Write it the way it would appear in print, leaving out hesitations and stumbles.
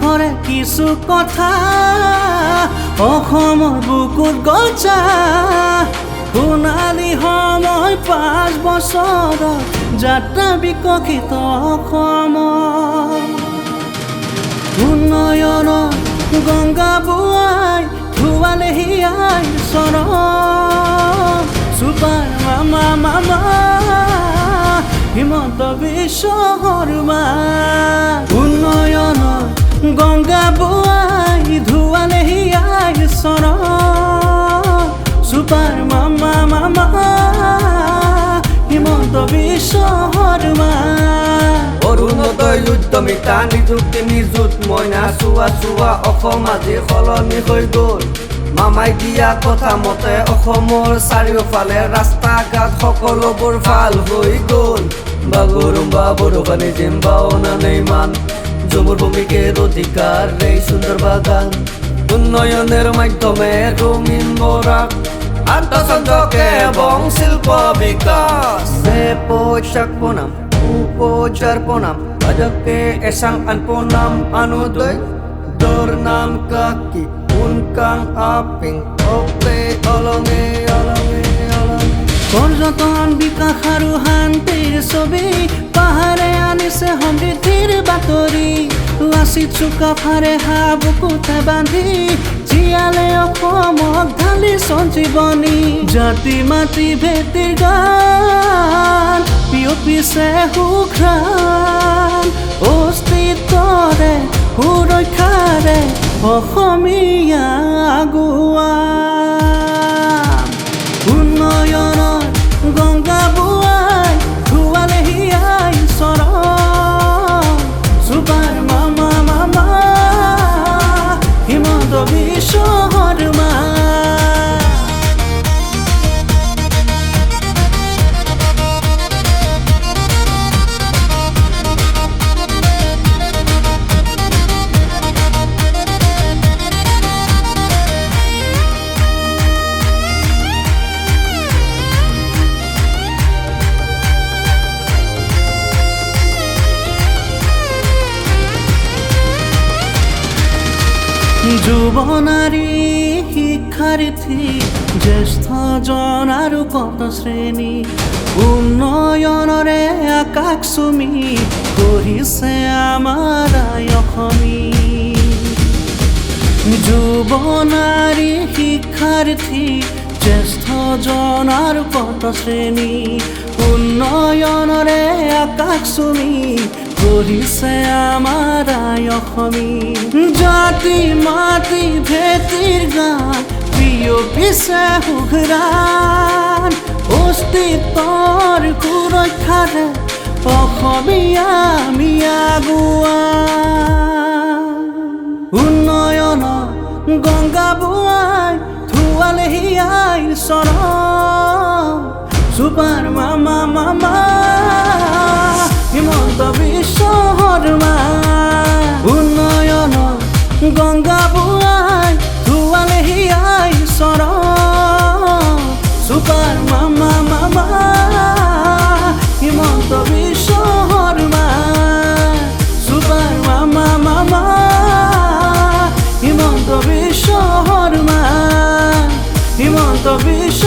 কৰে কিছু কথা অসমৰ বুকুত গজা সোণালী সময় 5 বছৰত যাত্ৰা বিকশিত অসমৰ উন্নয়নৰ গংগা বুৱাই ধুৱালেহি আই চৰণ চুপাৰ মামা মামা হিমন্ত বিশ্ব শৰ্মা উন্নয়নৰ গংগা বুৱাই ধুৱালেহি আই চৰণ চুপাৰ মামা মামা হিমন্ত বিশ্ব শৰ্মা অৰুণোদয় উদ্যমিতা নিযুক্তি নিযুত মইনা চোৱা চোৱা অসম আজি সলনি হৈ গ'ল মামাই দিয়া কথা মতে অসমৰ চাৰিওফালে ৰাস্তা ঘাট সকলোবোৰ ভাল হৈ গ'ল বাগৰুম্বা বড়োপানী জিম্বাও নানেইমান জমুৰ ভূমিকের অধিকার এই সুন্দর বাগান উন্নয়নের মাধ্যমে রঙিন বরাক আন্তঃসংযোগে এবং শিল্প বিকাশ পোশাক প্রণাম উপচার প্রণাম অজকে এসাং আন প্রণাম অনুদয় তোর নাম কাকি উনকাং আপিং ওপে অলঙে অলঙে অলঙে পৰ্যটন বিকাশ আৰু শান্তিৰ ছবি পাহাৰে আনিছে সমৃদ্ধিৰ বাতৰি লাচিত চুকাফাৰে বুকুতে বান্ধি জীয়ালে অসমক ঢালি সঞ্জীৱনী জাতি মাটি ভেটিৰ গান বিয়পিছে সুঘ্ৰাণ অস্তিত্বৰে সুৰক্ষাৰে অসমীয়া আগুৱা উন্নয়নৰ গংগা বুৱাই ধুৱালেহি আই চৰণ চুপাৰ মামা মামা হিমন্ত বিশ্ব শৰ্মা যুৱ নাৰী শিক্ষাৰ্থী জ্যেষ্ঠজন আৰু কত শ্ৰেণী উন্নয়নৰে আকাশ চুমি কৰিছে আমাৰ আই অসমী যুৱ নাৰী শিক্ষাৰ্থী জ্যেষ্ঠজন আৰু কত শ্ৰেণী উন্নয়নৰে আকাশ চুমি কৰিছে আমাৰ আই অসমী জাতি মাটি ভেটিৰ গান বিয়পিছে সুঘ্ৰাণ অস্তিত্বৰ সুৰক্ষাৰে অসমীয়া আমি আগুৱা উন্নয়নৰ গংগা বুৱাই ধুৱালেহি আই চৰণ চুপাৰ মামা মামা হিমন্ত বিশ্ব শৰ্মা উন্নয়নৰ গংগা বুৱাই ধুৱালেহি আই চৰণ চুপাৰ মামা মামা হিমন্ত বিশ্ব শৰ্মা চুপাৰ মামা মামা হিমন্ত বিশ্ব শৰ্মা হিমন্ত বিশ্ব